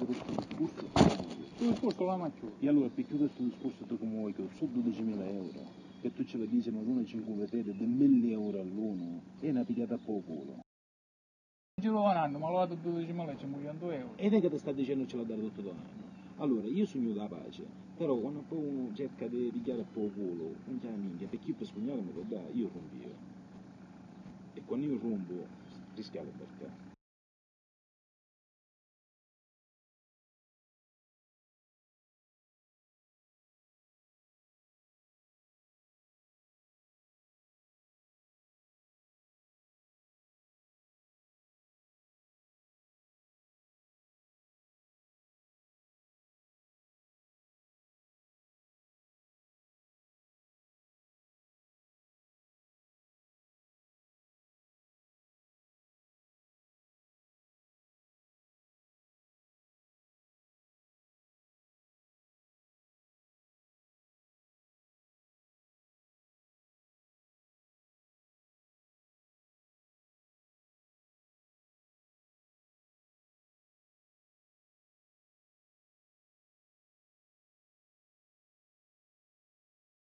questo discorso Tu discorso la macchina. e allora perché questo discorso tu come vuoi che sono 12.000 euro e tu ce la dici ma non 5 vedete di 1.000 euro all'uno è una pigliata a poco Giro un anno, ma l'ho dato 12.000 ci muoiono 100 euro. ed è che ti sta dicendo ce l'ha dato tutto l'anno allora io sogno da pace però quando poi uno cerca di pigliare a poco culo non c'è la minchia perché io per sognare me lo dà io rompio e quando io rompo rischiavo perché